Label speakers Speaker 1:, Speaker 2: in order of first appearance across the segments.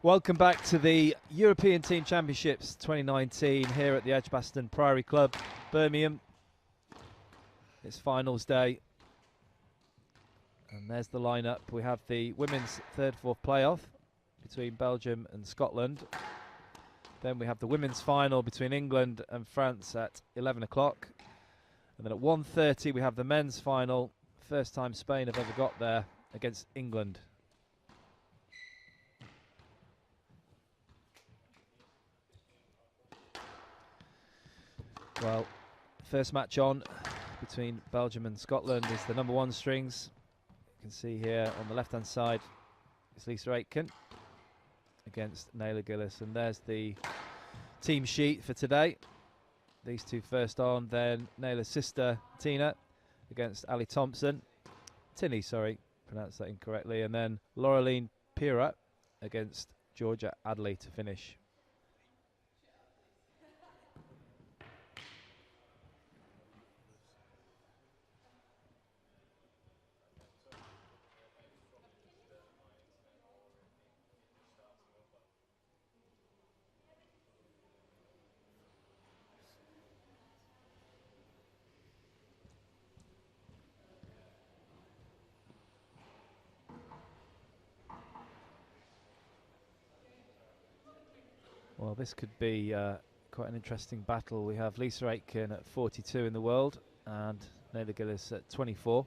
Speaker 1: Welcome back to the European Team Championships 2019 here at the Edgbaston Priory Club, Birmingham. It's finals day. And there's the lineup. We have the women's third-fourth playoff between Belgium and Scotland. Then we have the women's final between England and France at 11 o'clock. And then at 1:30 we have the men's final. First time Spain have ever got there against England. Well, first match on between Belgium and Scotland is the #1 strings. You can see here on the left-hand side is Lisa Aitken against Nele Gilis, and there's the team sheet for today. These two first on, then Nele's sister Tinne against Thomson. Tinne, sorry, pronounced that incorrectly, and then Loreline Pira against Georgia Adderley to finish. Well, this could be quite an interesting battle. We have Lisa Aitken at 42 in the world and Nele Gilis at 24.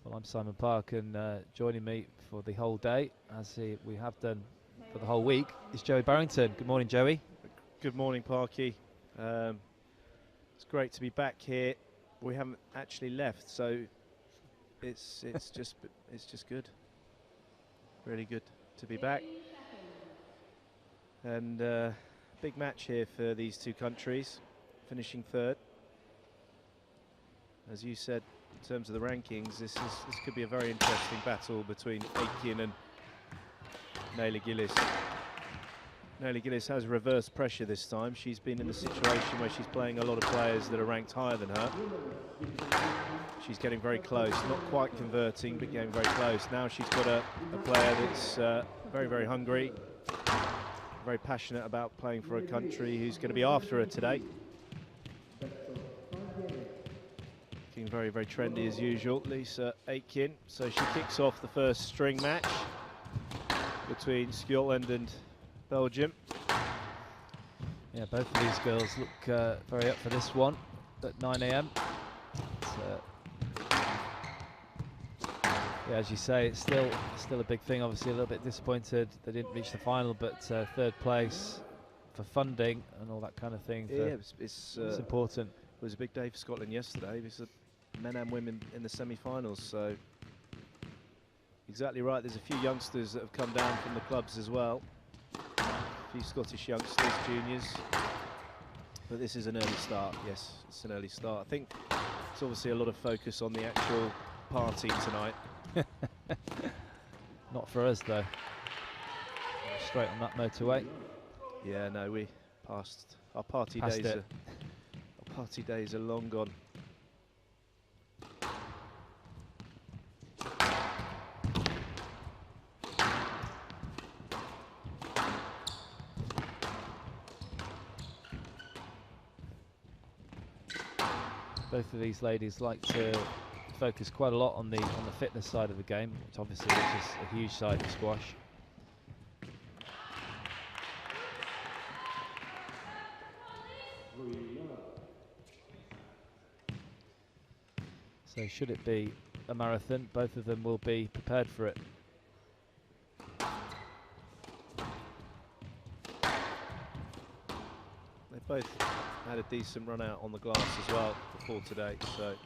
Speaker 1: Well, I'm Simon Park, and joining me for the whole day, as we have done for the whole week, is Joey Barrington. Good morning, Joey.
Speaker 2: Good morning, Parky. It's great to be back here. We haven't actually left, so it's just good. Really good to be back. And big match here for these two countries, finishing third. As you said, in terms of the rankings, this could be a very interesting battle between Aitken and Nele Gilis. Nele Gilis has reverse pressure this time. She's been in the situation where she's playing a lot of players that are ranked higher than her. She's getting very close, not quite converting, but getting very close. Now she's got a player that's very, very hungry, very passionate about playing for a country who's going to be after her today. Looking very, very trendy as usual, Lisa Aitken. So she kicks off the first string match between Scotland and Belgium.
Speaker 1: Yeah, both of these girls look very up for this one at 9 AM. Yeah, as you say, it's still a big thing. Obviously, a little bit disappointed they didn't reach the final, but third place for funding and all that kind of thing.
Speaker 2: Yeah, it's
Speaker 1: important.
Speaker 2: It was a big day for Scotland yesterday. It was men and women in the semi-finals. So exactly right. There's a few youngsters that have come down from the clubs as well. A few Scottish youngsters, juniors. But this is an early start. Yes, it's an early start. I think it's obviously a lot of focus on the actual party tonight.
Speaker 1: Not for us though. Straight on that motorway.
Speaker 2: Yeah, no, we passed our party days. Our party days are long gone.
Speaker 1: Both of these ladies like to focus quite a lot on the fitness side of the game, which obviously is a huge side of squash. So should it be a marathon, both of them will be prepared for it.
Speaker 2: They both had a decent run out on the glass as well before today, so it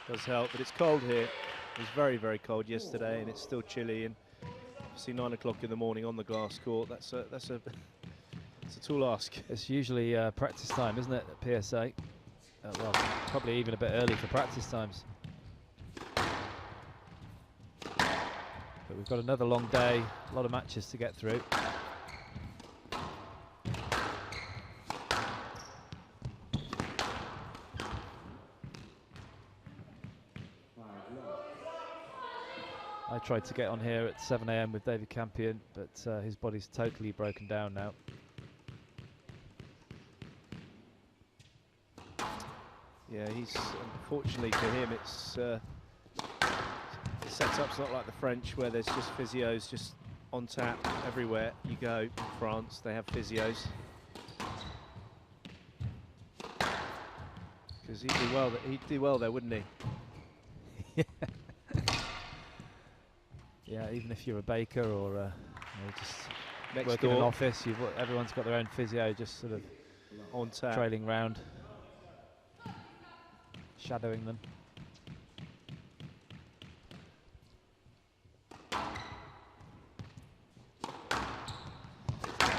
Speaker 2: does help. But it's cold here. It was very, very cold yesterday, and it's still chilly. And obviously 9 o'clock in the morning on the glass court. That's a tall ask.
Speaker 1: It's usually practice time, isn't it, at PSA? Well, probably even a bit early for practice times. But we've got another long day, a lot of matches to get through. tried to get on here at 7 AM with David Campion, but his body's totally broken down now.
Speaker 2: Yeah, he's unfortunately for him, it's the setup's not like the French where there's just physios just on tap everywhere you go. In France, they have physios. Because he'd do well there, wouldn't he?
Speaker 1: Yeah. Yeah, even if you're a baker or you know, just
Speaker 2: Next
Speaker 1: work in an
Speaker 2: door.
Speaker 1: office, everyone's got their own physio, just sort of
Speaker 2: On tap.
Speaker 1: trailing round, shadowing them.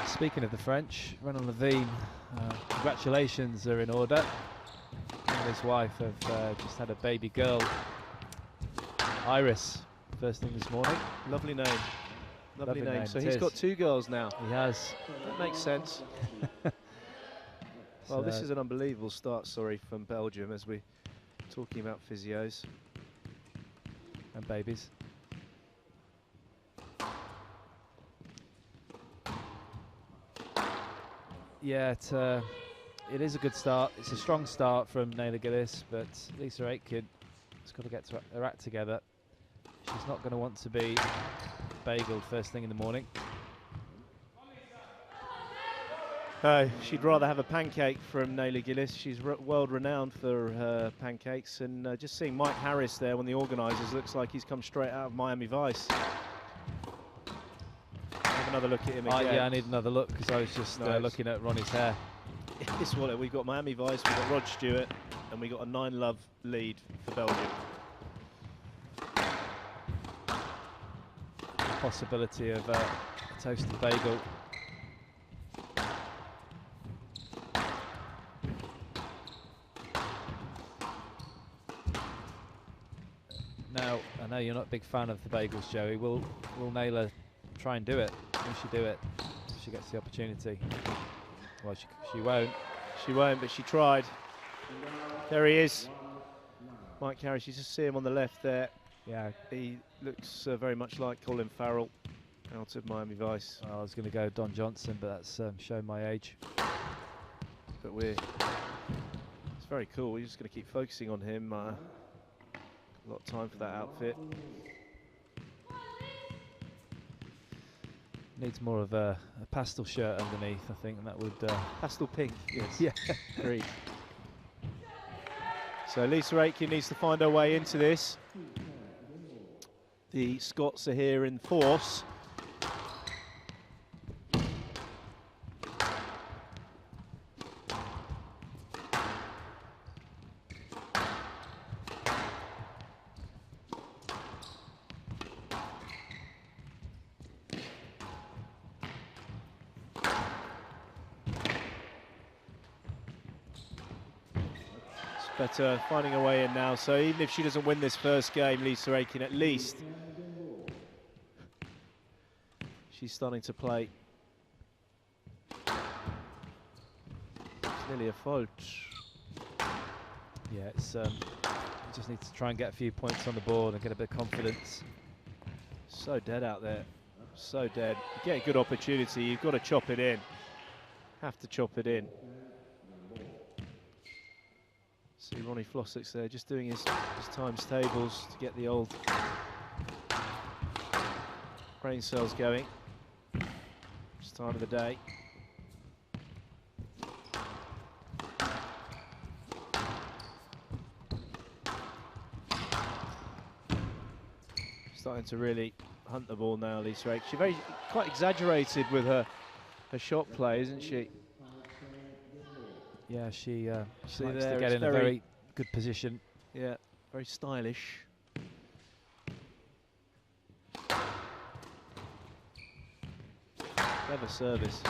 Speaker 1: Speaking of the French, Renan Levine, congratulations are in order. He and his wife have just had a baby girl, Iris, first thing this morning.
Speaker 2: Lovely name. Lovely name. So
Speaker 1: it
Speaker 2: he's
Speaker 1: is.
Speaker 2: got 2 girls now.
Speaker 1: He has.
Speaker 2: That makes sense. Well, this is an unbelievable start, from Belgium as we're talking about physios.
Speaker 1: And babies. Yeah, it is a good start. It's a strong start from Nele Gilis, but Lisa Aitken has got to get her act together. She's not going to want to be bageled first thing in the morning.
Speaker 2: She'd rather have a pancake from Nele Gilis. She's world renowned for her pancakes, and just seeing Mike Harris there, one of the organisers, looks like he's come straight out of Miami Vice. Have another look at him again.
Speaker 1: Yeah, I need another look because I was just looking at Ronnie's hair.
Speaker 2: This one, we've got Miami Vice, we've got Rod Stewart, and we got a 9-love lead for Belgium.
Speaker 1: Possibility of a toasted bagel. Now, I know you're not a big fan of the bagels, Joey. Will Nele try and do it? Will she do it if she gets the opportunity? Well, she won't.
Speaker 2: She won't, but she tried. There he is. Mike Harris, you just see him on the left there.
Speaker 1: Yeah.
Speaker 2: He looks very much like Colin Farrell out of Miami Vice.
Speaker 1: Well, I was going to go Don Johnson, but that's shown my age.
Speaker 2: But it's very cool. We're just going to keep focusing on him. A lot of time for that outfit.
Speaker 1: Needs more of a pastel shirt underneath, I think, and that would...
Speaker 2: Pastel pink, yes.
Speaker 1: Yeah.
Speaker 2: Agreed. So Lisa Aitken needs to find her way into this. The Scots are here in force. But finding a way in now, so even if she doesn't win this first game, Lisa Aitken, at least she's starting to play. It's nearly a fault.
Speaker 1: Yeah, it's just need to try and get a few points on the board and get a bit of confidence.
Speaker 2: So dead out there, so dead. You get a good opportunity, you've got to chop it in. Have to chop it in. See Ronnie Flossix there, just doing his times tables to get the old brain cells going. It's time of the day. Starting to really hunt the ball now, Lisa Aitken. She's quite exaggerated with her shot play, isn't she?
Speaker 1: Yeah, she likes to
Speaker 2: there,
Speaker 1: get in a very good position.
Speaker 2: Yeah, very stylish. Clever service.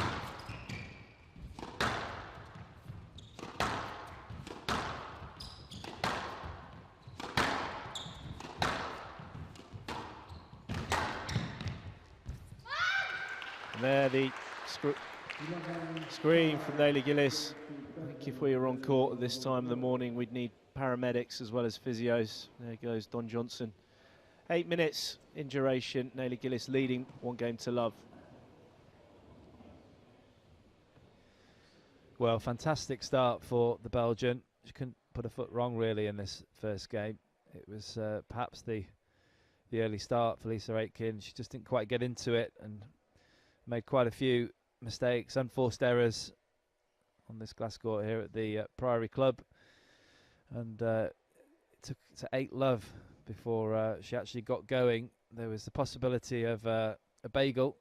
Speaker 2: And there the scream from Nele Gilis. I think if we were on court at this time of the morning, we'd need paramedics as well as physios. There goes Don Johnson 8 minutes in duration. Nele Gilis leading 1-0.
Speaker 1: Well, fantastic start for the Belgian. She couldn't put a foot wrong really in this first game. It was perhaps the early start for Lisa Aitken. She just didn't quite get into it and made quite a few mistakes, unforced errors on this glass court here at the Priory Club. And it took to 8-love before she actually got going. There was the possibility of a bagel,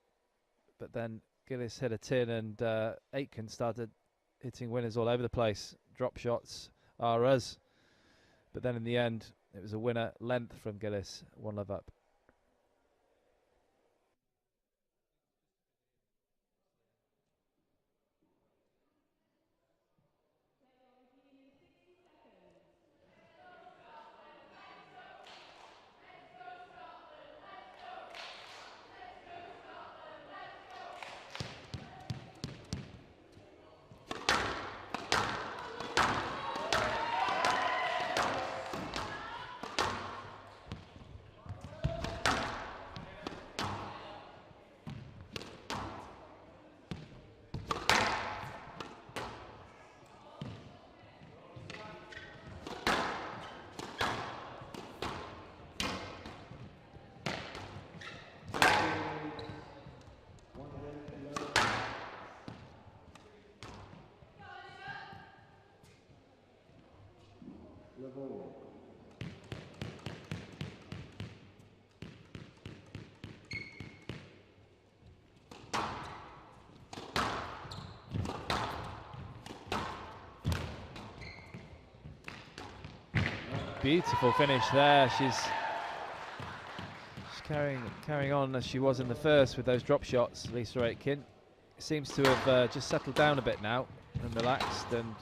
Speaker 1: but then Gilis hit a tin and Aitken started hitting winners all over the place. Drop shots are us. But then in the end, it was a winner length from Gilis, 1-love up. Beautiful finish there. She's carrying on as she was in the first with those drop shots. Lisa Aitken seems to have just settled down a bit now and relaxed, and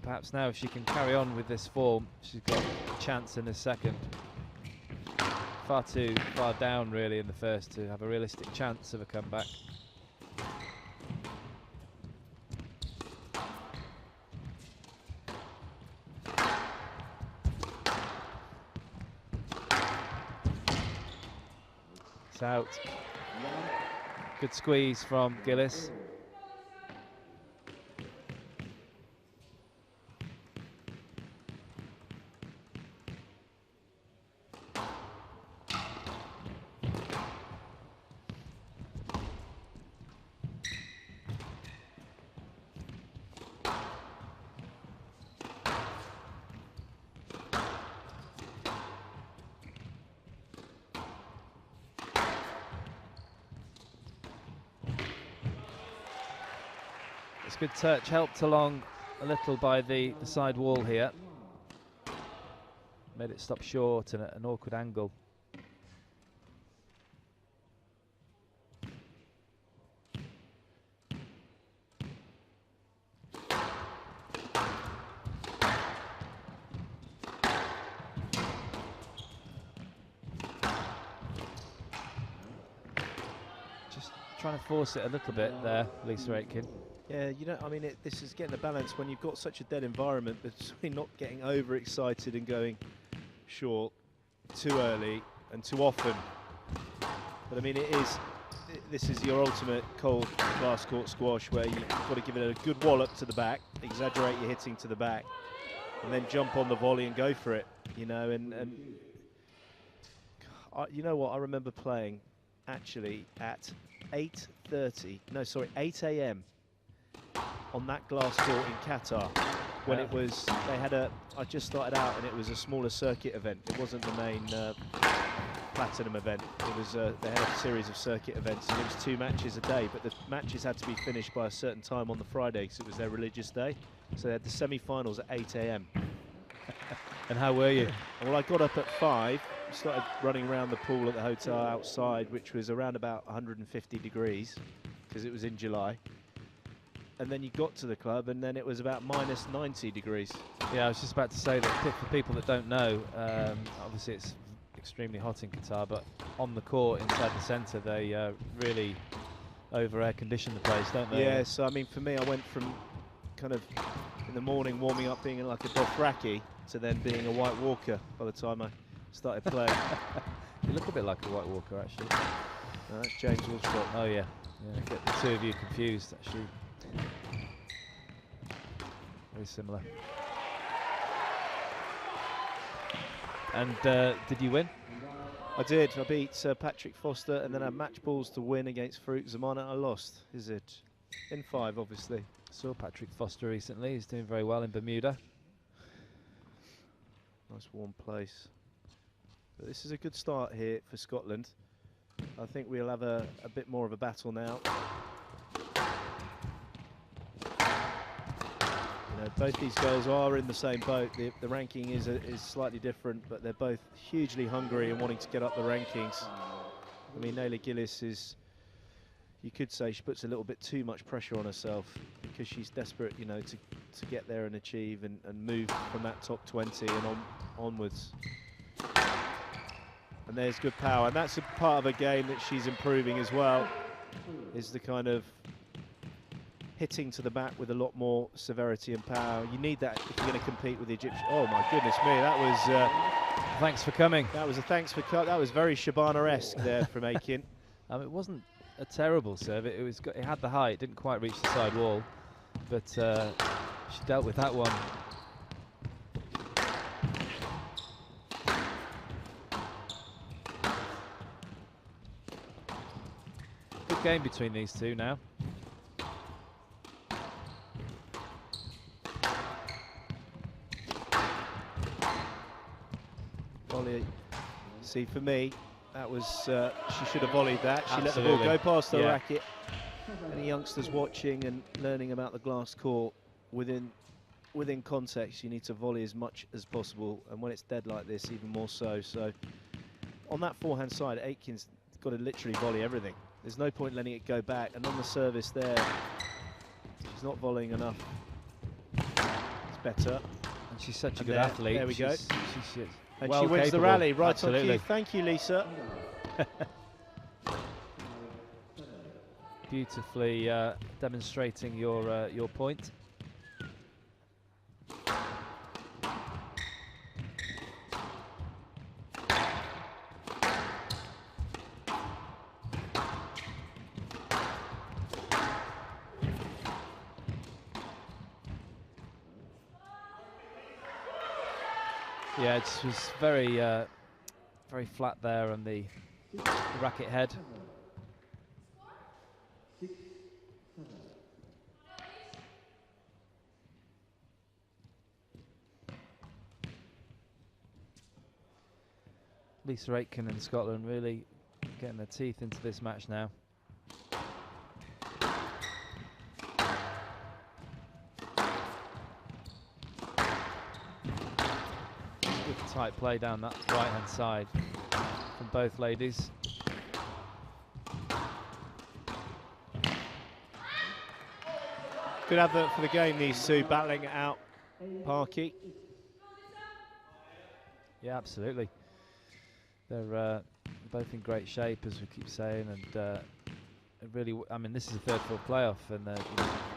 Speaker 1: perhaps now if she can carry on with this form, she's got a chance in the second. Far too far down really in the first to have a realistic chance of a comeback. It's out. Good squeeze from Gilis. Good touch, helped along a little by the side wall here. Made it stop short and at an awkward angle. Just trying to force it a little bit there, Lisa Aitken.
Speaker 2: Yeah, you know, I mean, this is getting the balance when you've got such a dead environment between not getting overexcited and going short too early and too often. But I mean, this is your ultimate cold glass court squash where you've got to give it a good wallop to the back, exaggerate your hitting to the back, and then jump on the volley and go for it, you know. And you know what, I remember playing actually at 8 a.m. on that glass court in Qatar when it was, I just started out and it was a smaller circuit event. It wasn't the main platinum event. It was, they had a series of circuit events and it was 2 matches a day, but the matches had to be finished by a certain time on the Friday because it was their religious day. So they had the semi-finals at 8 a.m.
Speaker 1: And how were you?
Speaker 2: Well, I got up at 5, started running around the pool at the hotel outside, which was around about 150 degrees because it was in July. And then you got to the club and then it was about minus 90 degrees.
Speaker 1: Yeah, I was just about to say that for people that don't know, obviously it's extremely hot in Qatar, but on the court inside the centre they really over air condition the place, don't they?
Speaker 2: Yeah, so I mean for me I went from kind of in the morning warming up being like a Dothraki to then being a White Walker by the time I started playing.
Speaker 1: It look a bit like a White Walker, actually.
Speaker 2: No, that's James Wilstrop.
Speaker 1: Oh, yeah. Yeah, get the two of you confused, actually. Very similar. And did you win?
Speaker 2: I did. I beat Patrick Foster and then had match balls to win against Farouk Zamana. I lost. Is it? In 5, obviously.
Speaker 1: Saw Patrick Foster recently. He's doing very well in Bermuda.
Speaker 2: Nice warm place. But this is a good start here for Scotland. I think we'll have a bit more of a battle now. You know, both these girls are in the same boat. The ranking is slightly different, but they're both hugely hungry and wanting to get up the rankings. I mean, Nele Gilis is, you could say she puts a little bit too much pressure on herself because she's desperate, you know, to get there and achieve and move from that top 20 and onwards. And there's good power, and that's a part of a game that she's improving as well, is the kind of hitting to the back with a lot more severity and power. You need that if you're going to compete with the Egyptian. Oh my goodness me, that was...
Speaker 1: thanks for coming.
Speaker 2: That was a thanks for cut. That was very Shabana-esque there from Aitken.
Speaker 1: It wasn't a terrible serve. It had the height, didn't quite reach the side wall, but she dealt with that one. Good game between these two now.
Speaker 2: Volley. See, for me, that was she should have volleyed that. She
Speaker 1: Absolutely.
Speaker 2: let the ball go past the
Speaker 1: Yeah.
Speaker 2: racket. Any youngsters watching and learning about the glass court, within context, you need to volley as much as possible, and when it's dead like this, even more so. So on that forehand side, Aitken's got to literally volley everything. There's no point letting it go back, and on the service there, she's not volleying enough. It's better.
Speaker 1: And she's such a
Speaker 2: And
Speaker 1: good athlete.
Speaker 2: There we go.
Speaker 1: She's
Speaker 2: And
Speaker 1: well
Speaker 2: she wins
Speaker 1: capable.
Speaker 2: the rally right
Speaker 1: Absolutely.
Speaker 2: on cue. Thank you, Lisa.
Speaker 1: Beautifully demonstrating your point. Yeah, it was very flat there on the racket head. Lisa Aitken and Scotland really getting their teeth into this match now. Good tight play down that right-hand side from both ladies.
Speaker 2: Good advert for the game, these two battling it out. Parky.
Speaker 1: Yeah, absolutely. They're both in great shape, as we keep saying, and really, I mean, this is a third floor playoff, and they're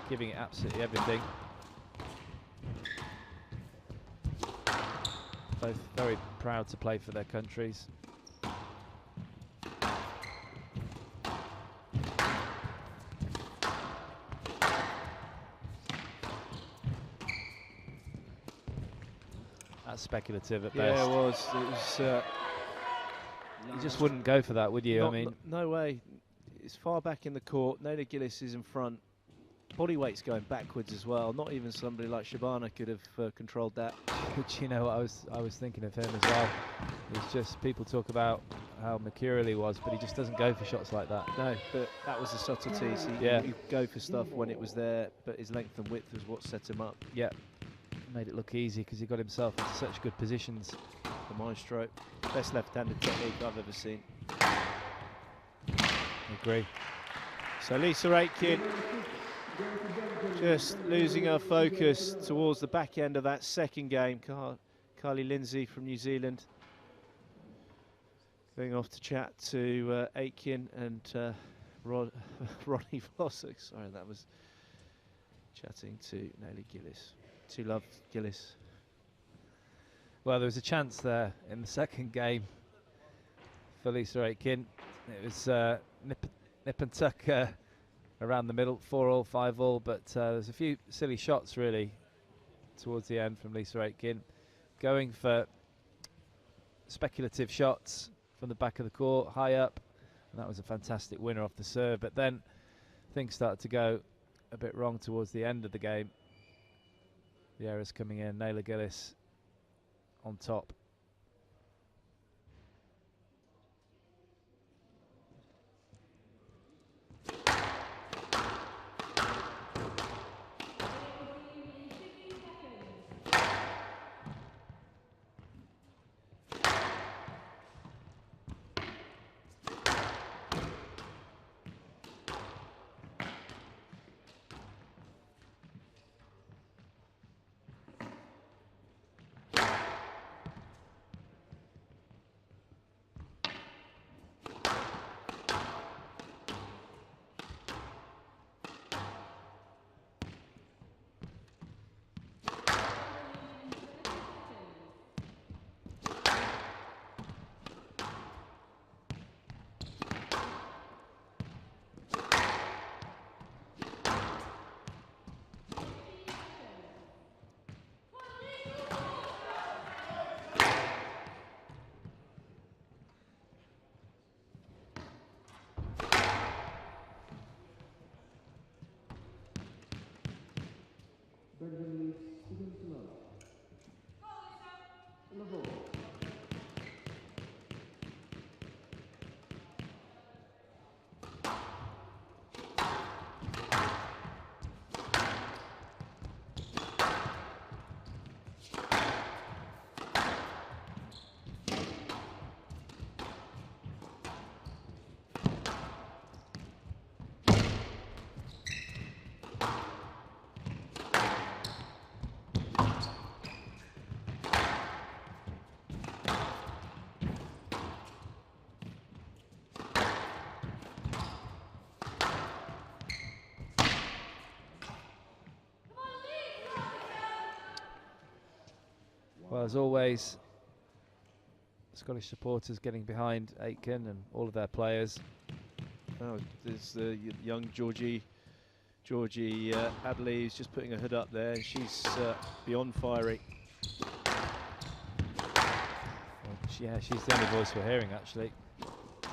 Speaker 1: giving it absolutely everything. Both very proud to play for their countries. That's speculative at best.
Speaker 2: Yeah, it was. It was.
Speaker 1: You just wouldn't go for that, would you? I mean,
Speaker 2: no way. It's far back in the court. Nele Gilis is in front. Body weight's going backwards as well. Not even somebody like Shabana could have controlled that.
Speaker 1: Which, you know, I was thinking of him as well. It's just, people talk about how mercurial he was, but he just doesn't go for shots like that.
Speaker 2: No, but that was the subtleties. He go for stuff when it was there, but his length and width was what set him up.
Speaker 1: Yeah, made it look easy because he got himself into such good positions.
Speaker 2: The maestro, best left-handed technique I've ever seen.
Speaker 1: Agree.
Speaker 2: So Lisa Aitken just losing her focus towards the back end of that second game. Carly Lindsay from New Zealand going off to chat to Aitken and Ronnie Vossack. Sorry, that was chatting to Nele Gilis. To love Gilis.
Speaker 1: Well, there was a chance there in the second game for Lisa Aitken. It was nip and tuck around the middle, 4-all, 5-all, but there's a few silly shots really towards the end from Lisa Aitken, going for speculative shots from the back of the court, high up, and that was a fantastic winner off the serve. But then things started to go a bit wrong towards the end of the game. The errors coming in, Nele Gilis on top. Well, as always, Scottish supporters getting behind Aitken and all of their players.
Speaker 2: Oh, there's the young Georgie Adderley, who's just putting her hood up there, and she's beyond fiery.
Speaker 1: Well, yeah, she's the only voice we're hearing, actually.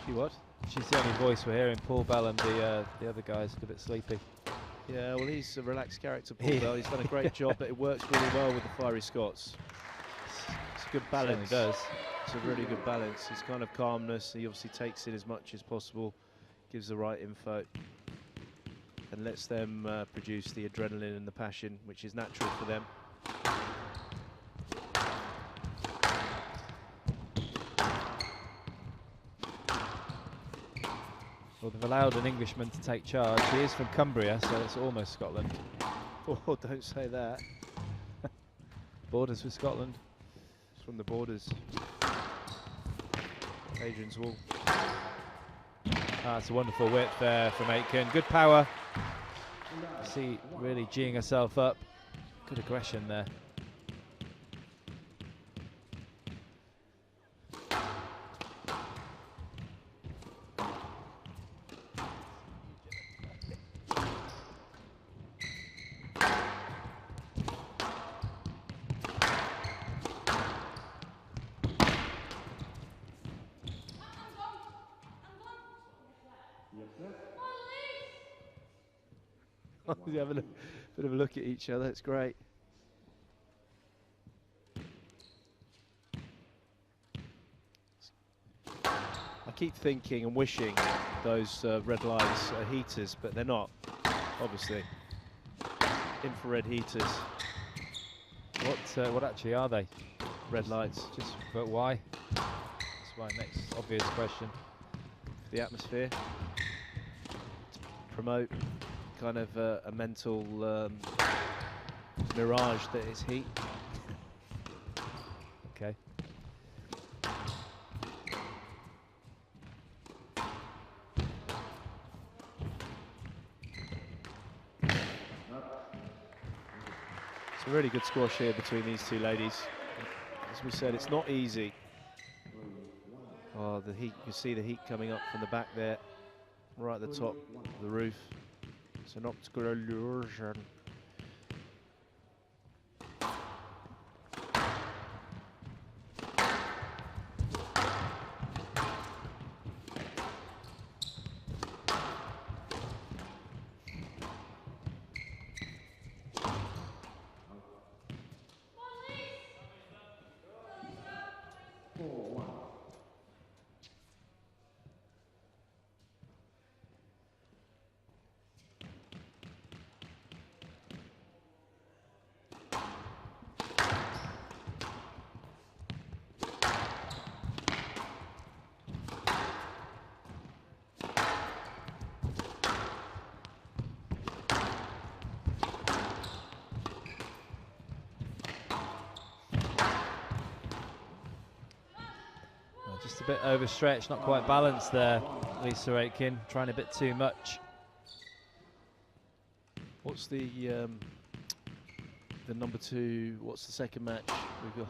Speaker 2: She what?
Speaker 1: She's the only voice we're hearing. Paul Bell and the other guys a bit sleepy.
Speaker 2: Yeah, well, he's a relaxed character, Paul Bell. He's done a great job, but it works really well with the fiery Scots. It's a good balance.
Speaker 1: Certainly does.
Speaker 2: It's a really good balance. His kind of calmness, he obviously takes in as much as possible, gives the right info, and lets them produce the adrenaline and the passion, which is natural for them.
Speaker 1: Well, they've allowed an Englishman to take charge. He is from Cumbria, so it's almost Scotland.
Speaker 2: Oh, don't say that.
Speaker 1: Borders with Scotland.
Speaker 2: It's from the borders. Adrian's Wall.
Speaker 1: That's a wonderful width there from Aitken. Good power. See, really geeing herself up. Good aggression there.
Speaker 2: They have a bit of a look at each other. It's great. I keep thinking and wishing those red lights are heaters, but they're not, obviously. Infrared heaters.
Speaker 1: What actually are they?
Speaker 2: Red lights.
Speaker 1: But why? That's my next obvious question.
Speaker 2: For the atmosphere. To promote kind of a mental mirage that is heat.
Speaker 1: Okay.
Speaker 2: It's a really good squash here between these two ladies. As we said, it's not easy. Oh, Oh, the heat, you can see the heat coming up from the back there, right at the top of the roof. It's an optical illusion.
Speaker 1: Just a bit overstretched, not quite balanced there. Lisa Aitken trying a bit too much.
Speaker 2: What's the number 2? What's the second match we've got?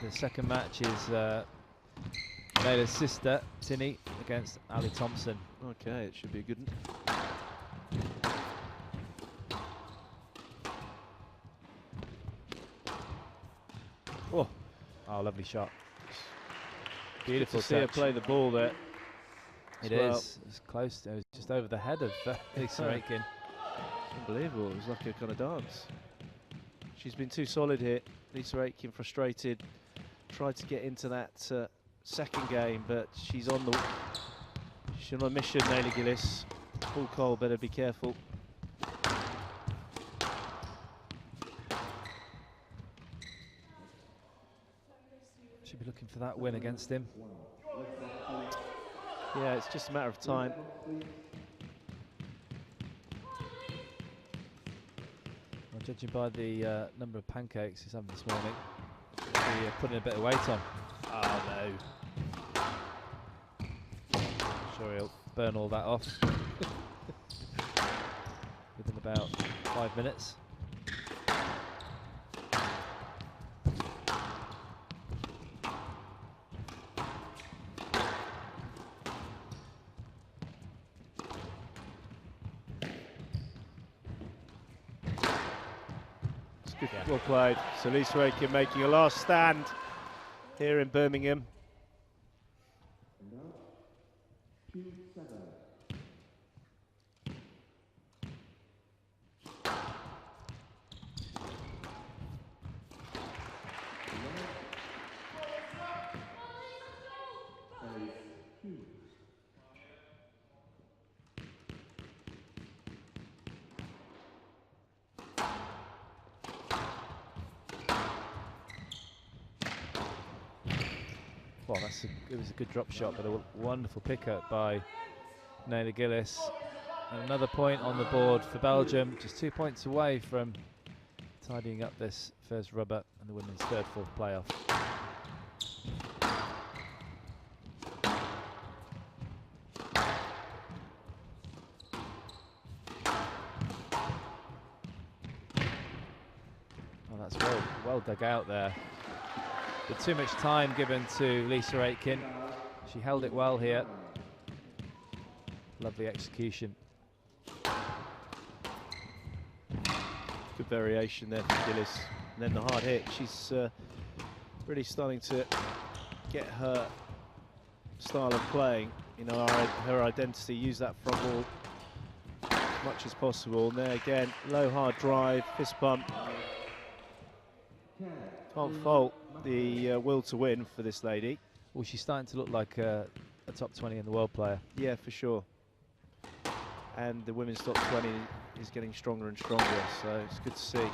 Speaker 1: The second match is Nele's sister Tinne against Ali Thomson.
Speaker 2: Okay, it should be a good one.
Speaker 1: Oh, lovely shot. Beautiful
Speaker 2: to see her play the ball there.
Speaker 1: It is. It's close. It was just over the head of Lisa Aitken.
Speaker 2: Unbelievable. It was like a kind of dance. She's been too solid here. Lisa Aitken frustrated. Tried to get into that second game, but she's on a mission, Nele Gilis. Paul Cole better be careful.
Speaker 1: Should be looking for that win against him.
Speaker 2: Yeah, it's just a matter of time.
Speaker 1: Well, judging by the number of pancakes he's having this morning, he'll be putting a bit of weight on.
Speaker 2: Oh no.
Speaker 1: Sure he'll burn all that off within about 5 minutes.
Speaker 2: Well played. So Lisa Aitken making a last stand here in Birmingham.
Speaker 1: Well, it was a good drop shot, but a wonderful pickup by Nele Gilis. And another point on the board for Belgium, just 2 points away from tidying up this first rubber and the women's third-fourth playoff. Oh, that's well dug out there. With too much time given to Lisa Aitken. She held it well here. Lovely execution.
Speaker 2: Good variation there for Gilis. And then the hard hit. She's really starting to get her style of playing. You know, her identity. Use that front wall as much as possible. And there again, low hard drive, fist bump. Can't fault the will to win for this lady.
Speaker 1: Well, she's starting to look like a top 20 in the world player.
Speaker 2: Yeah, for sure. And the women's top 20 is getting stronger and stronger, so it's good to see.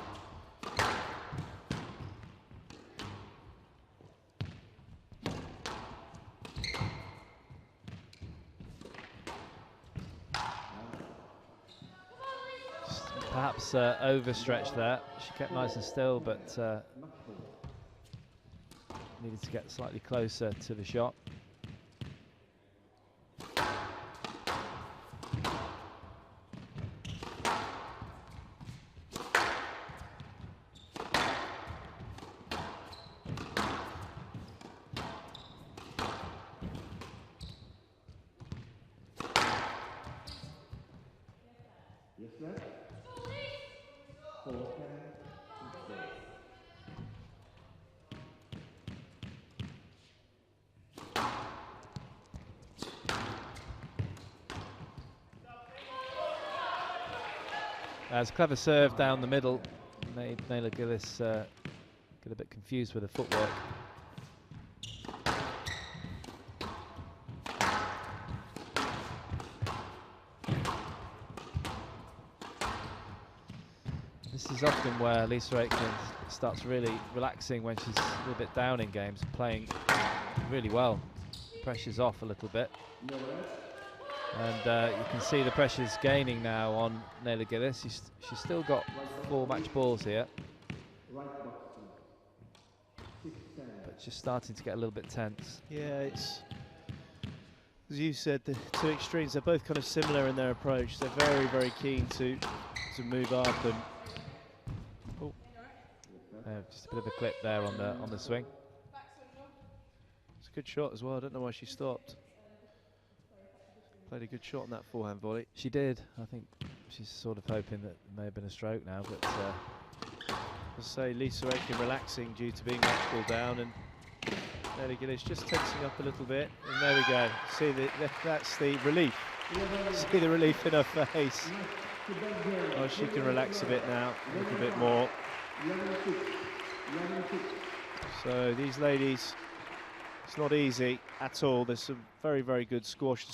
Speaker 1: Perhaps overstretched there. She kept nice and still, but needed to get slightly closer to the shot. As clever serve down the middle, made Nele Gilis get a bit confused with the footwork. This is often where Lisa Aitken starts really relaxing when she's a little bit down in games, playing really well. Pressure's off a little bit. And you can see the pressure's gaining now on Nele Gilis. She's still got 4 match balls here. But just starting to get a little bit tense.
Speaker 2: Yeah, it's, as you said, the two extremes are both kind of similar in their approach. They're very, very keen to move up and. Oh.
Speaker 1: Just a bit of a clip there on the swing.
Speaker 2: It's a good shot as well. I don't know why she stopped. Played a good shot on that forehand volley.
Speaker 1: She did. I think she's sort of hoping that it may have been a stroke now, but
Speaker 2: I'll say Lisa Aitken relaxing due to being match ball down, and Nele Gilis just tensing up a little bit. And there we go. See, that's the relief. See the relief in her face. Oh, she can relax a bit now, a little bit more. So these ladies, it's not easy at all. There's some very, very good squash.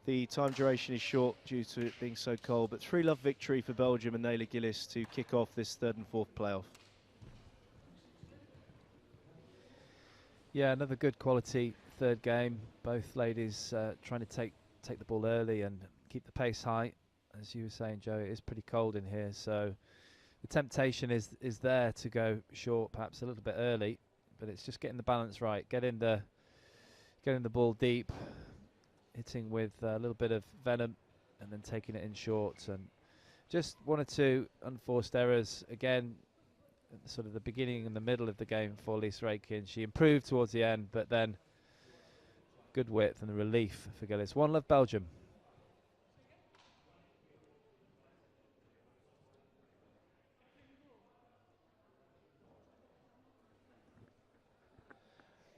Speaker 2: The time duration is short due to it being so cold, but 3-love victory for Belgium and Nele Gilis to kick off this 3rd and 4th playoff.
Speaker 1: yeah, another good quality 3rd game. Both ladies trying to take the ball early and keep the pace high. As you were saying, Joe, it is pretty cold in here, so the temptation is there to go short, perhaps a little bit early, but it's just getting the balance right, getting the ball deep, hitting with a little bit of venom, and then taking it in short. And just 1 or 2 unforced errors again, at sort of the beginning and the middle of the game for Lisa Aitken. She improved towards the end, but then good width and the relief for Gilis. 1-love Belgium.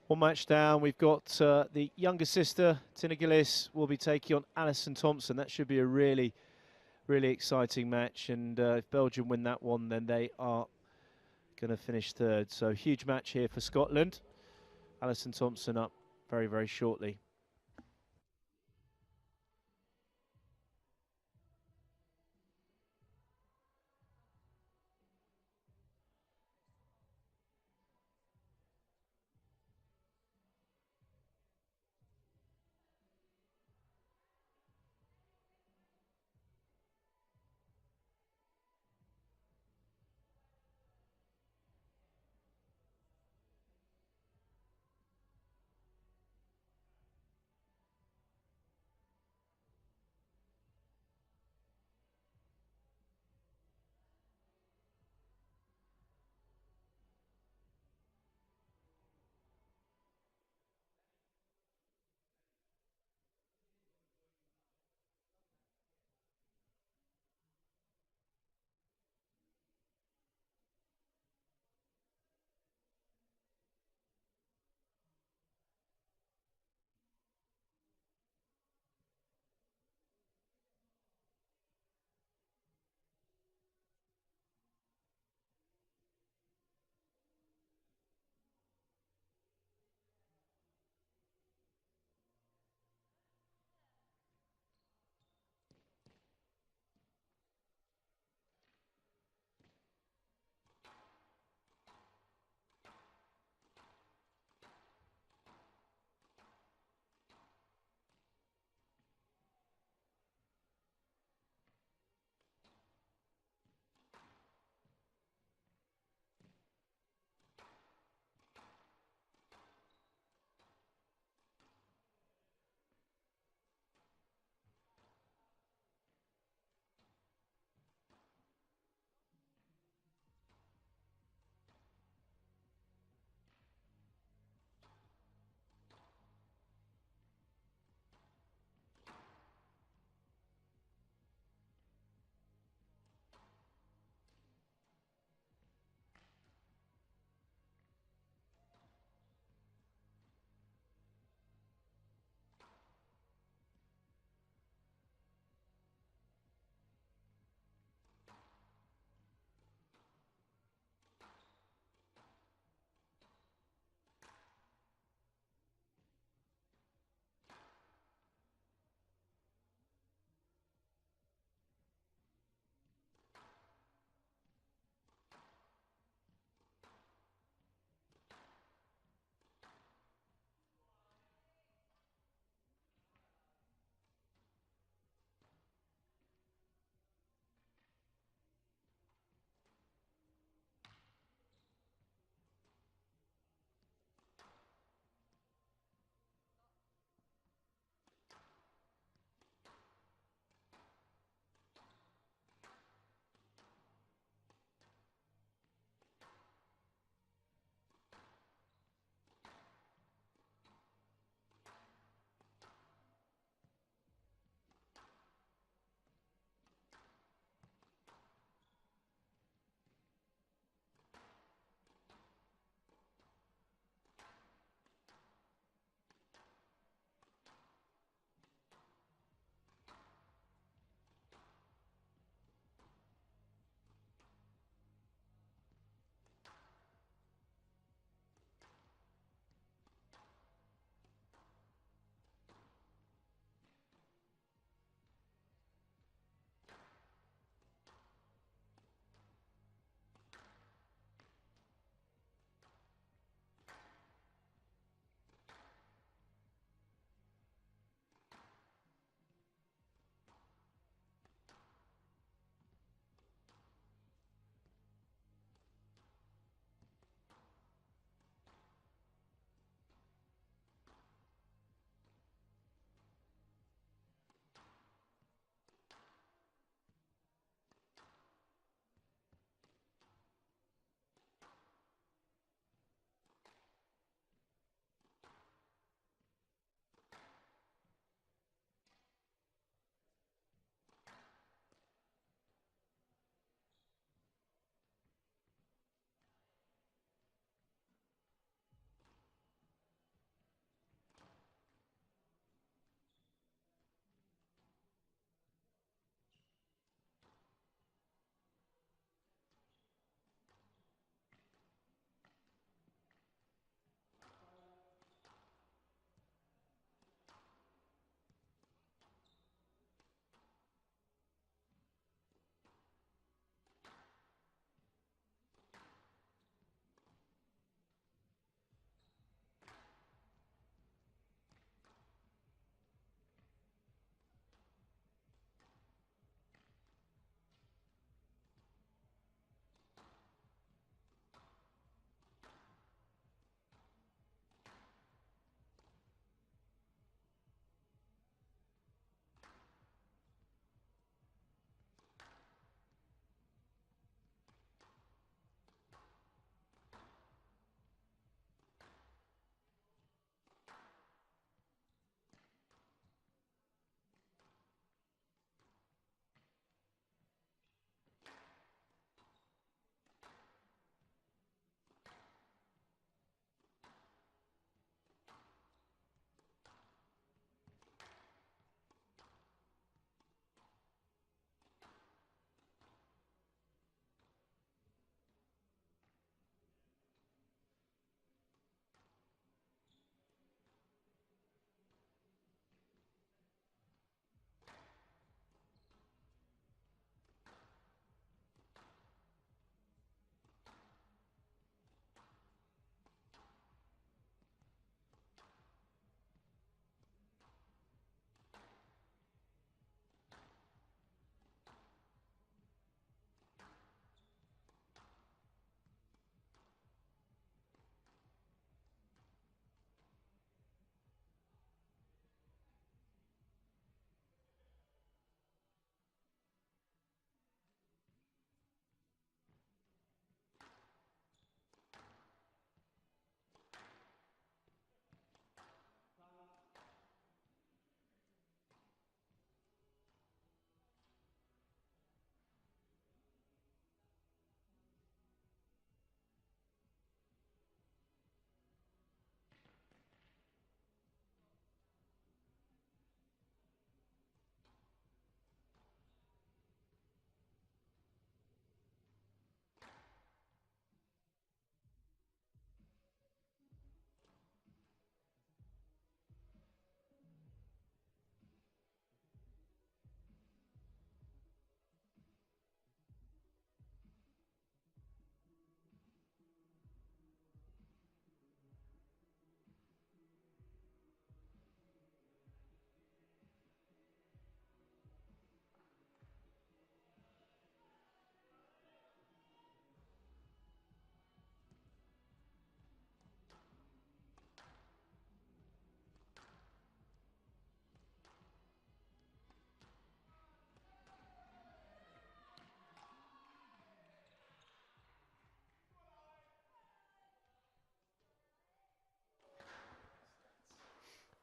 Speaker 2: One match down, we've got the younger sister, Tinne Gilis, will be taking on Alison Thomson. That should be a really, really exciting match. And if Belgium win that one, then they are going to finish 3rd. So huge match here for Scotland. Alison Thomson up very, very shortly.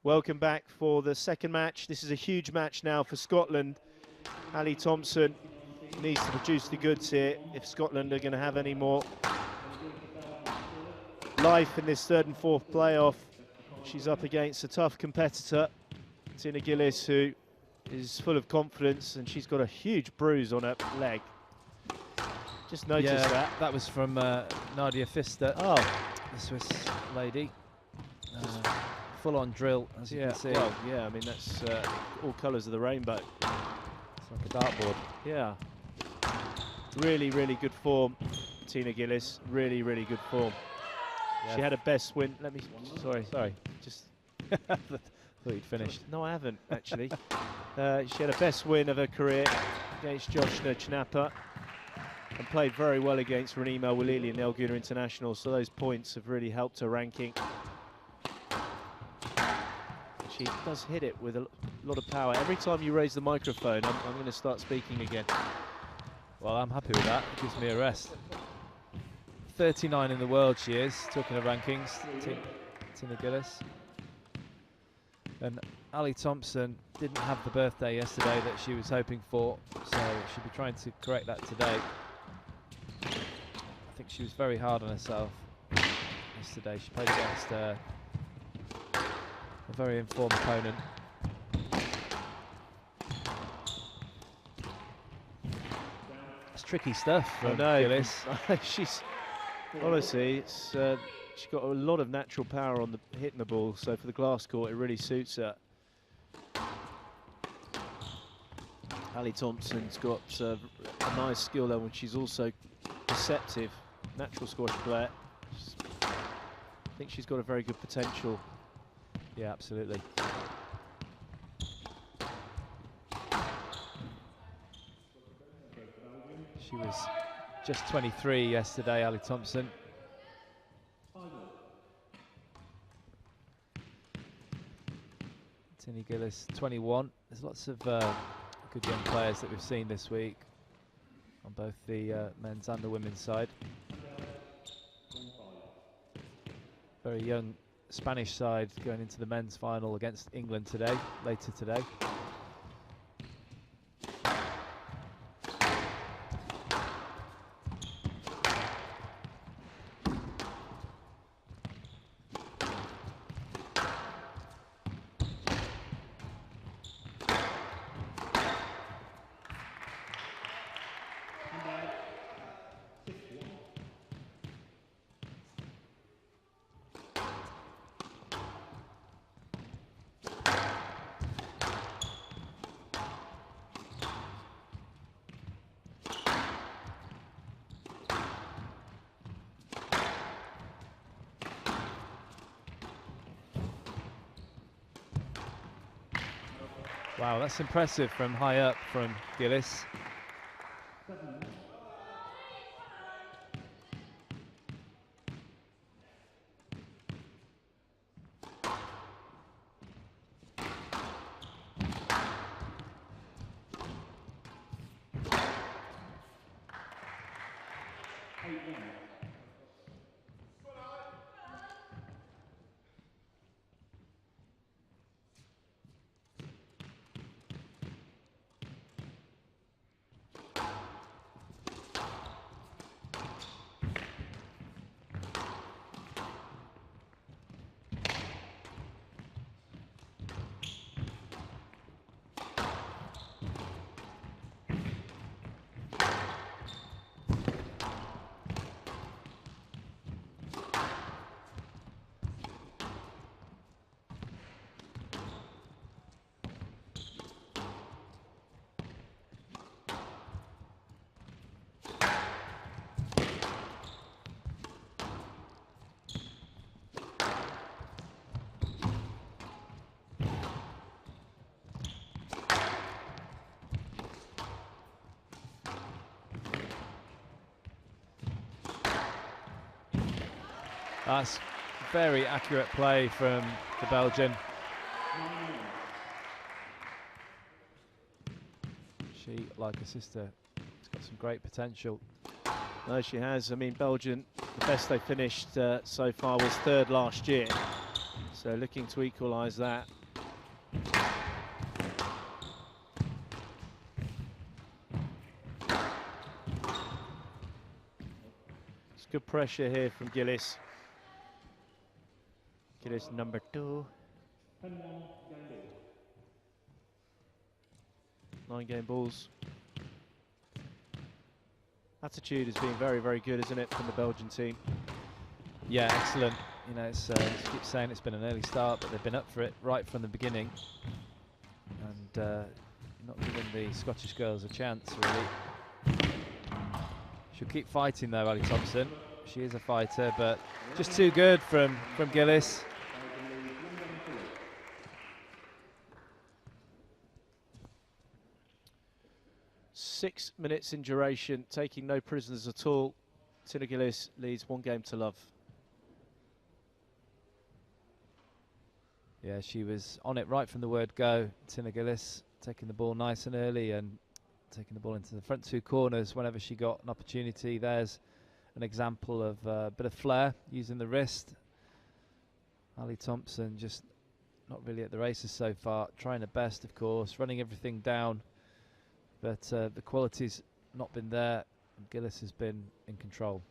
Speaker 2: Welcome back for the second match. This is a huge match now for Scotland. Ali Thomson needs to produce the goods here if Scotland are going to have any more life in this third and fourth playoff. She's up against a tough competitor, Tinne Gilis, who is full of confidence, and she's got a huge bruise on her leg. Just noticed that.
Speaker 1: That was from Nadia Pfister, the Swiss lady. Full-on drill, as you can see.
Speaker 2: Well, yeah, I mean, that's all colours of the rainbow.
Speaker 1: It's like a dartboard.
Speaker 2: Yeah. Really, really good form, Tinne Gilis. Really, really good form.
Speaker 1: Yeah.
Speaker 2: She had her best win. Let me. Sorry. Just.
Speaker 1: Thought you'd finished.
Speaker 2: No, I haven't actually. She had her best win of her career against Joshna Chinapa, and played very well against Renima Walili and Elguna International. So those points have really helped her ranking. She does hit it with a lot of power. Every time you raise the microphone, I'm going to start speaking again.
Speaker 1: Well, I'm happy with that. It gives me a rest. 39 in the world she is, talking of rankings, Tinne Gilis. And Ali Thomson didn't have the birthday yesterday that she was hoping for, so she'll be trying to correct that today. I think she was very hard on herself yesterday. She played against a very informed opponent. It's tricky stuff from Gilis.
Speaker 2: She's honestly, it's she's got a lot of natural power on the hitting the ball. So for the glass court, it really suits her. Ali Thompson's got a nice skill level, and she's also perceptive, natural squash player. I think she's got a very good potential.
Speaker 1: Yeah, absolutely. She was just 23 yesterday, Ali Thomson. Tinne Gilis, 21. There's lots of good young players that we've seen this week on both the men's and the women's side. Very young Spanish side going into the men's final against England today, later today. Wow, that's impressive from high up from Gilis. That's very accurate play from the Belgian. She, like her sister, has got some great potential.
Speaker 2: No, she has. I mean, Belgium, the best they finished so far was third last year. So looking to equalise that. It's good pressure here from Gilis. Gilis number 2. 9 game balls. Attitude has been very, very good, isn't it, from the Belgian team?
Speaker 1: Yeah, excellent. You know, it's, keep saying it's been an early start, but they've been up for it right from the beginning, and not giving the Scottish girls a chance, really. She'll keep fighting though, Ali Thomson. She is a fighter, but just too good from Gilis.
Speaker 2: Six minutes in duration, taking no prisoners at all. Tinne Gilis leads 1 game to love.
Speaker 1: Yeah, she was on it right from the word go. Tinne Gilis taking the ball nice and early and taking the ball into the front 2 corners whenever she got an opportunity. There's an example of a bit of flair using the wrist. Ali Thomson just not really at the races so far, trying her best, of course, running everything down, but the quality's not been there, and Gilis has been in control.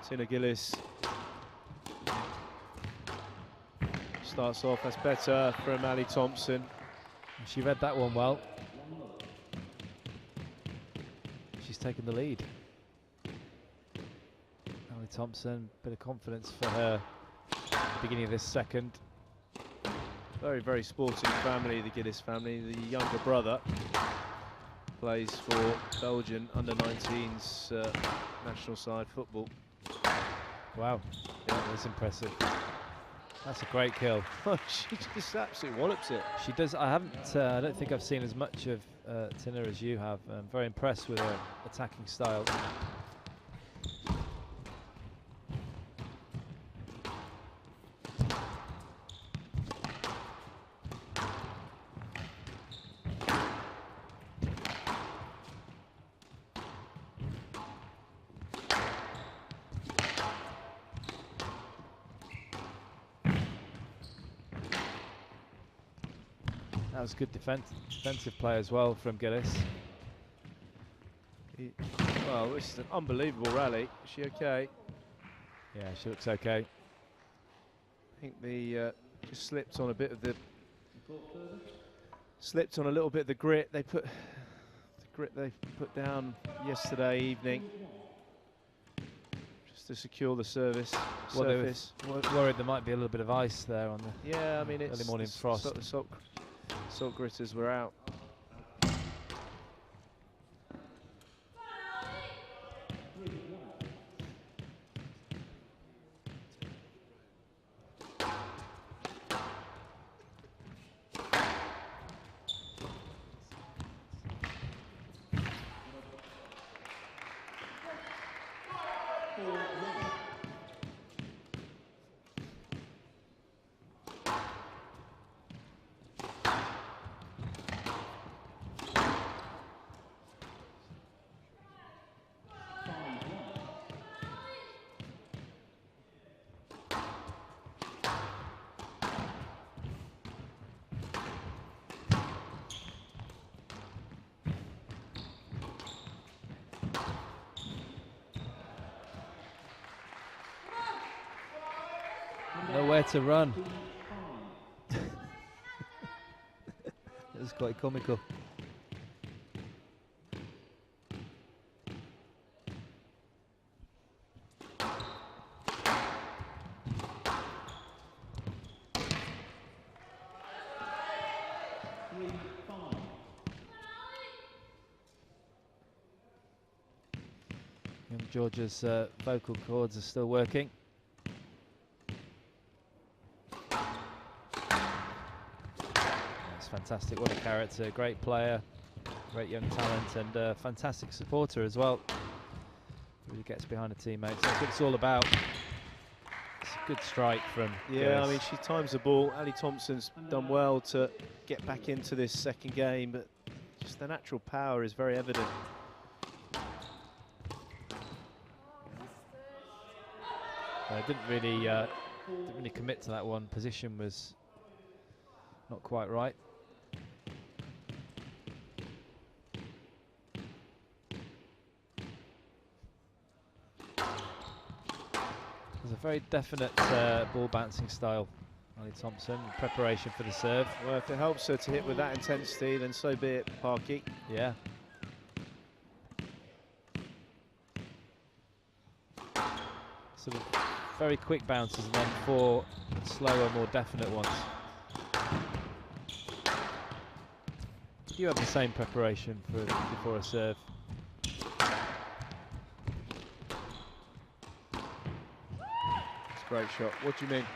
Speaker 2: Tinne Gilis starts off, that's better from Ali Thomson.
Speaker 1: She read that one well. She's taken the lead. Ali Thomson, bit of confidence for her at the beginning of this second.
Speaker 2: Very, very sporting family, the Gilis family. The younger brother plays for Belgian under-19s national side football.
Speaker 1: Wow, yeah, that's impressive. That's a great kill.
Speaker 2: She just absolutely wallops it.
Speaker 1: She does. I don't think I've seen as much of Tinne as you have. I'm very impressed with her attacking style. That was good defensive play as well from Gilis.
Speaker 2: Well, this is an unbelievable rally. Is she okay?
Speaker 1: Yeah, she looks okay.
Speaker 2: I think the just slipped on a bit of the little bit of the grit they put down yesterday evening just to secure the surface.
Speaker 1: Well, they were worried there might be a little bit of ice there on the
Speaker 2: I mean, it's
Speaker 1: early morning frost.
Speaker 2: The salt gritters were out.
Speaker 1: Nowhere to run. It was quite comical. Young Georgia's vocal cords are still working. Fantastic, what a character, great player, great young talent, and a fantastic supporter as well. Really gets behind the teammates. That's what it's all about. It's a good strike from Gilis.
Speaker 2: I mean, she times the ball. Ali Thomson's done well to get back into this second game, but just the natural power is very evident.
Speaker 1: Didn't really commit to that one. Position was not quite right. There's a very definite ball bouncing style, Ali Thomson, in preparation for the serve.
Speaker 2: Well, if it helps her to hit with that intensity, then so be it, Parky.
Speaker 1: Yeah. Sort of very quick bounces and then 4 slower, more definite ones. Do you have the same preparation before a serve?
Speaker 2: Great shot. What do you mean?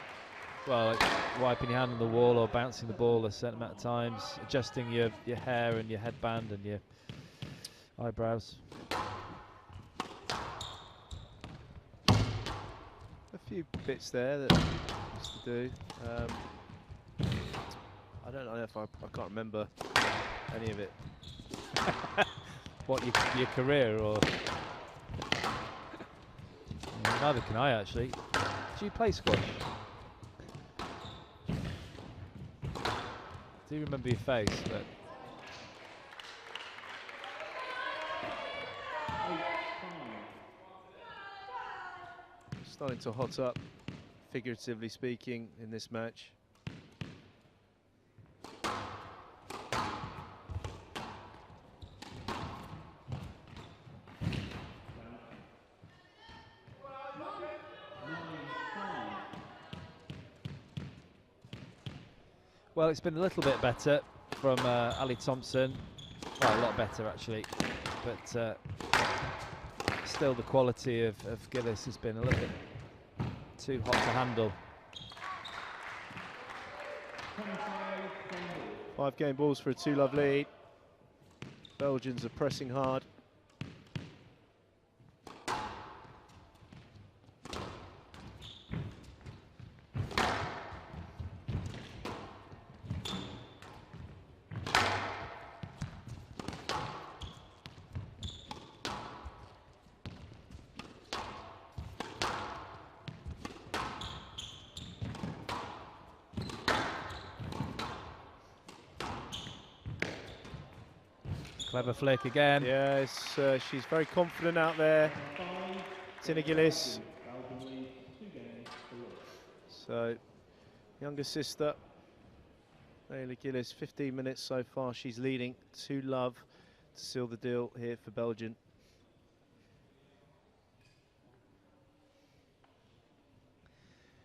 Speaker 1: Well, like wiping your hand on the wall or bouncing the ball a certain amount of times, adjusting your hair and your headband and your eyebrows.
Speaker 2: A few bits there that used to do. I don't know if I can't remember any of it.
Speaker 1: What, your career or? Neither can I actually. Do you play squash? Do you remember your face? But
Speaker 2: starting to hot up, figuratively speaking, in this match.
Speaker 1: well, it's been a little bit better from Ali Thomson. Well, a lot better actually, but still the quality of Gilis has been a little bit too hot to handle.
Speaker 2: 5 game balls for a 2-love lead. Belgians are pressing hard.
Speaker 1: Clever flick again.
Speaker 2: Yes, she's very confident out there. Tinne Gilis. So, younger sister, Nele Gilis, 15 minutes so far. She's leading 2-love to seal the deal here for Belgium.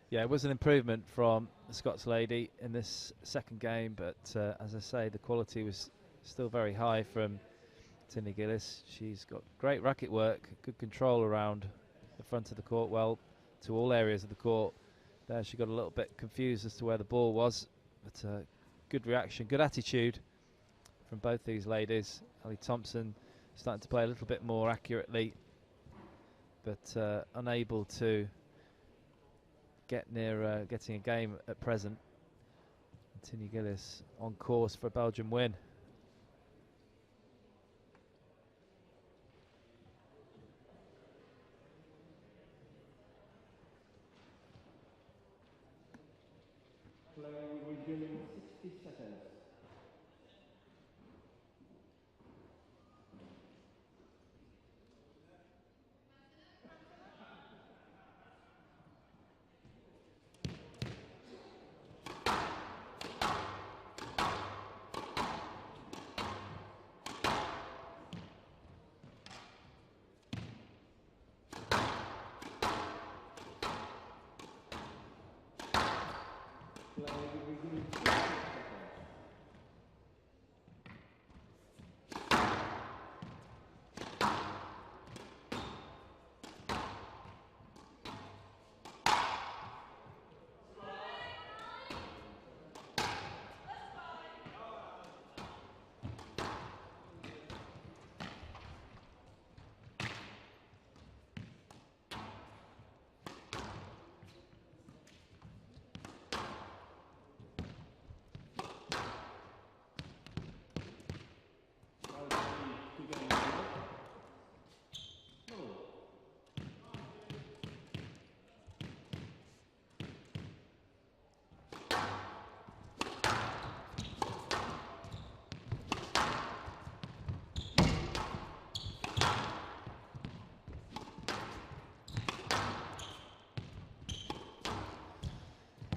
Speaker 1: Yeah, it was an improvement from the Scots lady in this second game, but as I say, the quality was still very high from Tinne Gilis. She's got great racket work, good control around the front of the court, well, to all areas of the court. There she got a little bit confused as to where the ball was, but good reaction, good attitude from both these ladies. Ali Thomson starting to play a little bit more accurately but unable to get near getting a game at present. Tinne Gilis on course for a Belgian win.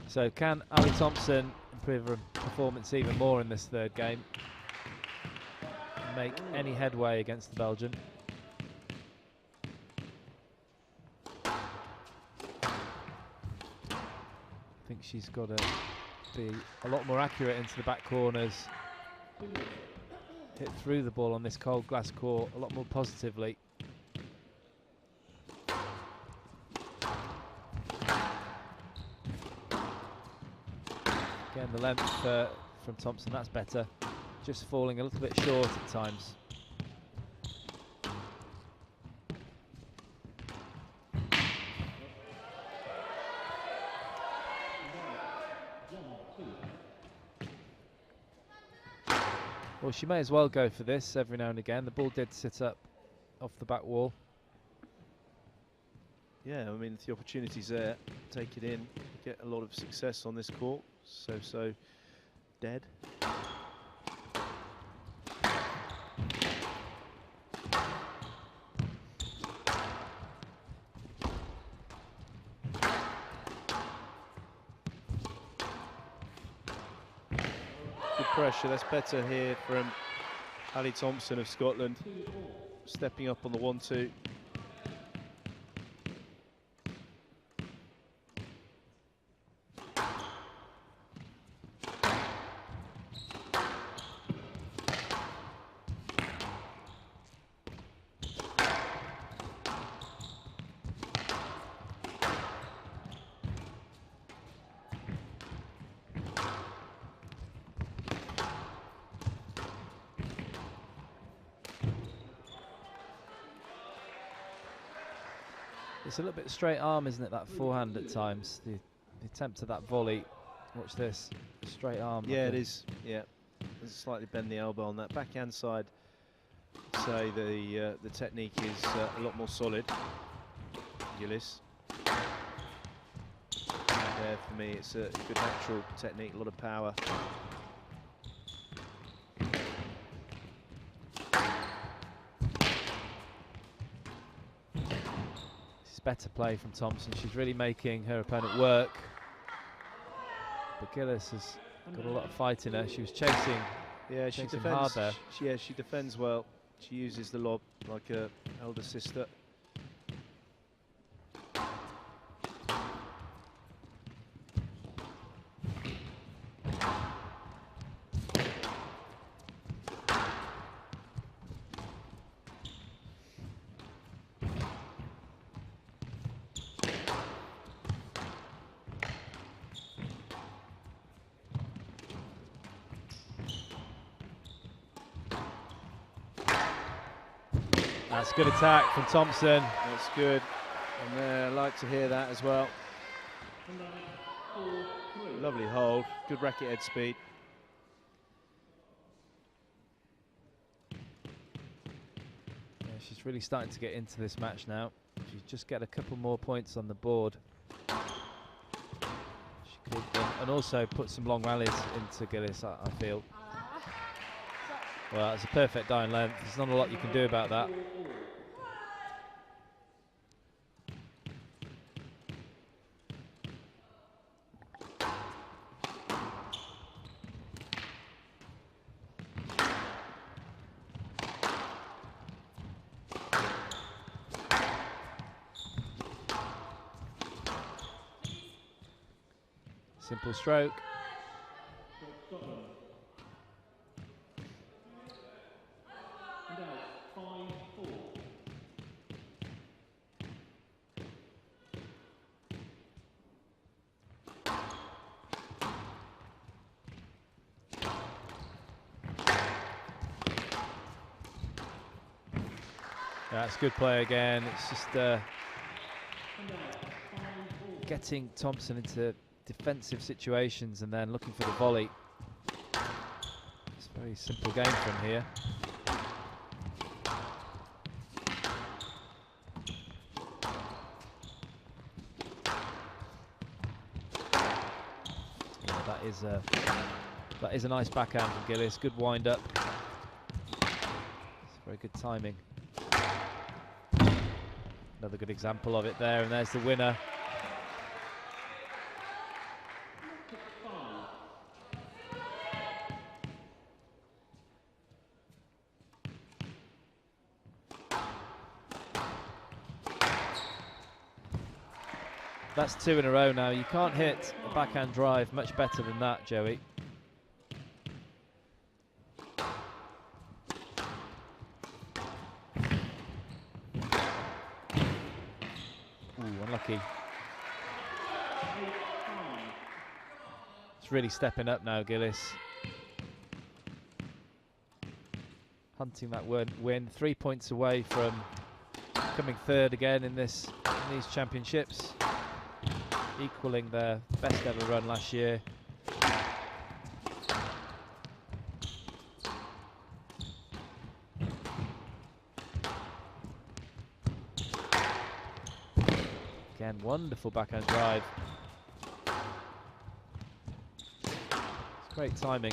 Speaker 1: So can Ali Thomson improve her performance even more in this third game? Make any headway against the Belgian? I think she's got to be a lot more accurate into the back corners. Hit through the ball on this cold glass court a lot more positively. Again, the length from Thomson, that's better. Just falling a little bit short at times. Well, she may as well go for this every now and again. The ball did sit up off the back wall.
Speaker 2: Yeah, I mean, if the opportunity's there, take it in, get a lot of success on this court. So dead. Good pressure, that's better here from Ali Thomson of Scotland, stepping up on the 1-2.
Speaker 1: It's a little bit straight arm, isn't it, that forehand at times? The attempt at that volley. Watch this, straight arm.
Speaker 2: Yeah, it is. Yeah, slightly bend the elbow on that backhand side. I'd say the technique is a lot more solid. Gilis. There for me, it's a good natural technique, a lot of power.
Speaker 1: Better play from Thomson. She's really making her opponent work. But Gilis has got a lot of fight in her. She was chasing,
Speaker 2: yeah, she defends
Speaker 1: hard there.
Speaker 2: Yeah, she defends well. She uses the lob like her elder sister.
Speaker 1: That's a good attack from Thomson.
Speaker 2: That's good. And I like to hear that as well. Lovely hold, good racket head speed.
Speaker 1: Yeah, she's really starting to get into this match now. She's just get a couple more points on the board. She could, and also put some long rallies into Gilis, I feel. Well, it's a perfect dying length. There's not a lot you can do about that. Simple stroke. That's good play again. It's just getting Thomson into defensive situations and then looking for the volley. It's a very simple game from here. Yeah, that is a nice backhand from Gilis. Good wind up. It's very good timing. Another good example of it there, and there's the winner. That's 2 in a row now. You can't hit a backhand drive much better than that, Joey. Ooh, unlucky. It's really stepping up now, Gilis. Hunting that win. 3 points away from coming third again in these championships. Equaling their best ever run last year. Again, wonderful backhand drive. It's great timing.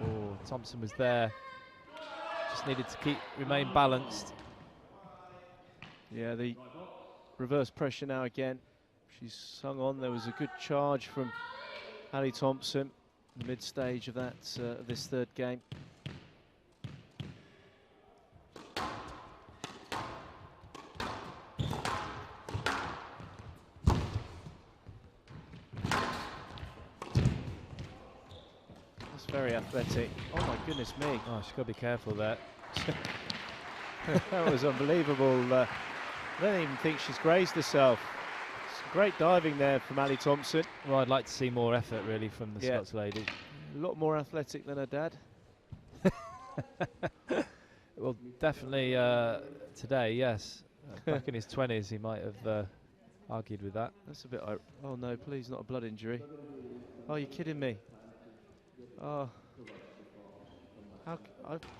Speaker 1: Oh, Thomson was there. Just needed to remain balanced.
Speaker 2: Yeah, the reverse pressure now again. She's hung on. There was a good charge from Ali Thomson in the mid stage of that this third game. That's very athletic. Oh my goodness me!
Speaker 1: Oh, she's got to be careful there.
Speaker 2: That was unbelievable. I don't even think she's grazed herself. Some great diving there from Ali Thomson.
Speaker 1: Well, I'd like to see more effort, really, from the Scots lady.
Speaker 2: A lot more athletic than her dad.
Speaker 1: Well, definitely today, yes. Back in his 20s, he might have argued with that.
Speaker 2: That's a bit... Oh, no, please, not a blood injury. Oh, you're kidding me. Oh. I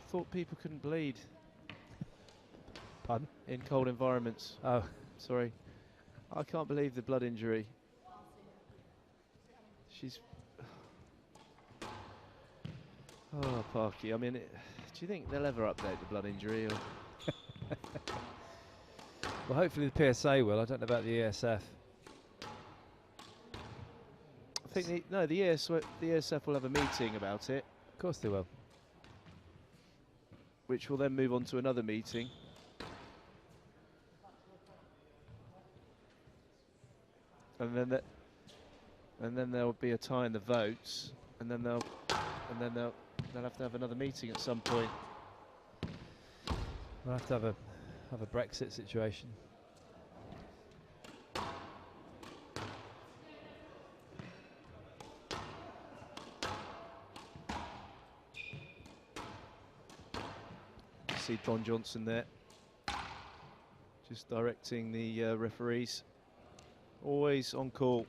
Speaker 2: thought people couldn't bleed.
Speaker 1: Pardon?
Speaker 2: In cold environments.
Speaker 1: Oh.
Speaker 2: Sorry. I can't believe the blood injury. She's... Oh, Parky. I mean, do you think they'll ever update the blood injury? Or
Speaker 1: Well, hopefully the PSA will. I don't know about the ESF.
Speaker 2: I think the ESF will have a meeting about it.
Speaker 1: Of course they will.
Speaker 2: Which will then move on to another meeting. And then there'll be a tie in the votes, and then they'll have to have another meeting at some point.
Speaker 1: We'll have to have a Brexit situation.
Speaker 2: see Don Johnson there, just directing the referees. Always on call.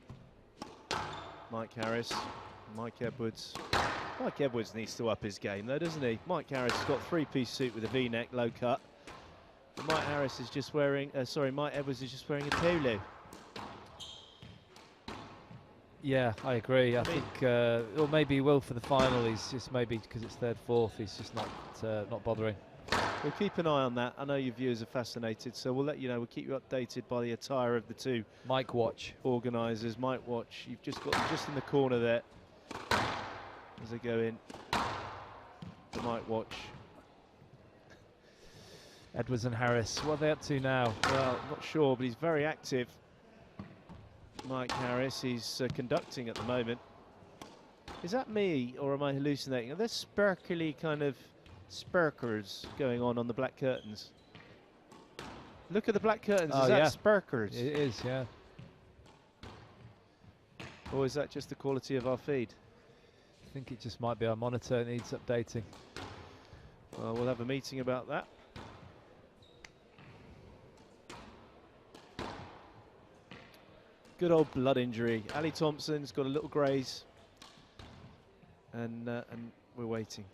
Speaker 2: Mike Harris, Mike Edwards. Mike Edwards needs to up his game though, doesn't he? Mike Harris has got three-piece suit with a V-neck, low cut. And Mike Harris is just wearing, Mike Edwards is just wearing a polo.
Speaker 1: Yeah, I agree. I think, or maybe he will for the final. He's just maybe because it's third, fourth. He's just not bothering.
Speaker 2: We'll keep an eye on that. I know your viewers are fascinated, so we'll let you know. We'll keep you updated by the attire of the two
Speaker 1: Mike Watch
Speaker 2: organisers. Mike Watch, you've just got them just in the corner there as they go in. The Mike Watch.
Speaker 1: Edwards and Harris. What are they up to now?
Speaker 2: Well, not sure, but he's very active. Mike Harris, he's conducting at the moment. Is that me, or am I hallucinating? Are there sparkly kind of sparkers going on the black curtains? Look at the black curtains. Is that sparkers?
Speaker 1: It is, yeah.
Speaker 2: Or is that just the quality of our feed?
Speaker 1: I think it just might be our monitor. It needs updating.
Speaker 2: Well, we'll have a meeting about that. Good old blood injury. Ali Thomson's got a little graze, and we're waiting.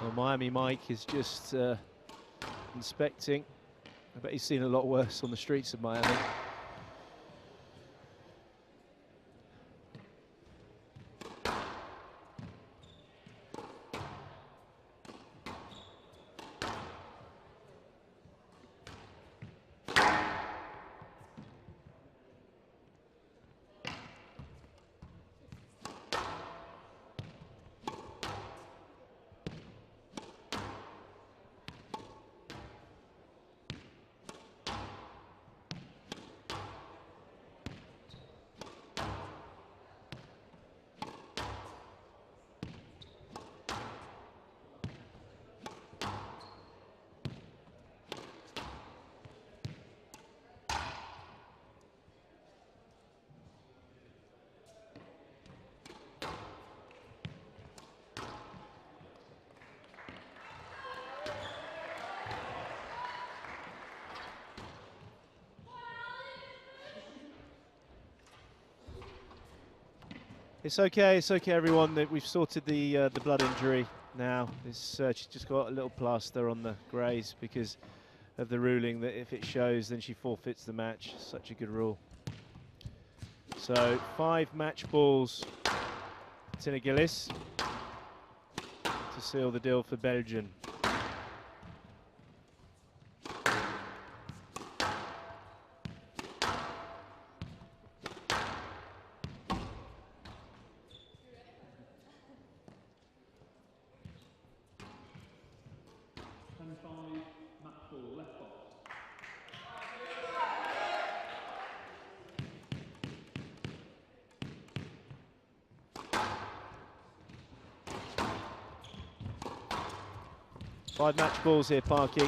Speaker 2: Well, Miami Mike is just inspecting. I bet he's seen a lot worse on the streets of Miami. It's okay, everyone. We've sorted the blood injury now. She's just got a little plaster on the graze because of the ruling that if it shows, then she forfeits the match. Such a good rule. So 5 match balls. Tinne Gilis to seal the deal for Belgium. Five match balls here, Parky.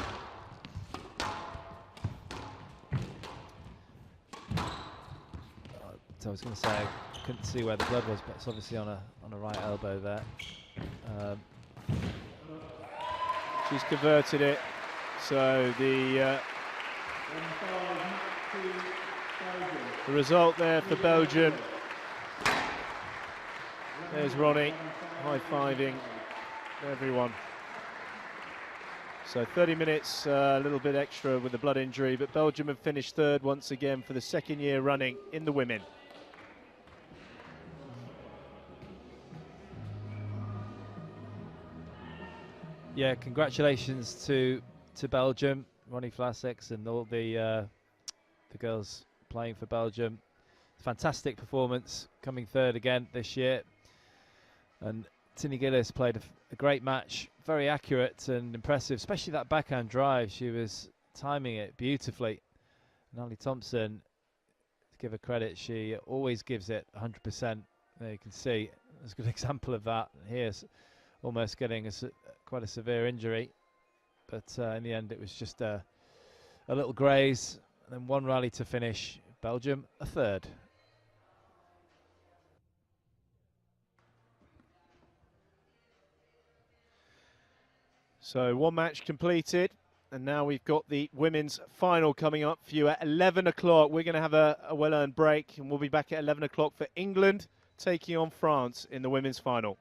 Speaker 1: So I was going to say I couldn't see where the blood was, but it's obviously on a right elbow there.
Speaker 2: She's converted it. So the result there for Belgium. There's Ronnie high-fiving everyone. So 30 minutes, a little bit extra with the blood injury, but Belgium have finished third once again for the second year running in the women.
Speaker 1: Yeah, congratulations to Belgium, Ronnie Vlasics and all the girls playing for Belgium. fantastic performance, coming third again this year. And Tinne Gilis played a great match, very accurate and impressive, especially that backhand drive. She was timing it beautifully. And Thomson, to give her credit, she always gives it 100%. There you can see, there's a good example of that. Here's almost getting quite a severe injury. But in the end, it was just a little graze. And then one rally to finish. Belgium, a third.
Speaker 2: So one match completed, and now we've got the women's final coming up for you at 11 o'clock. We're going to have a well-earned break, and we'll be back at 11 o'clock for England taking on France in the women's final.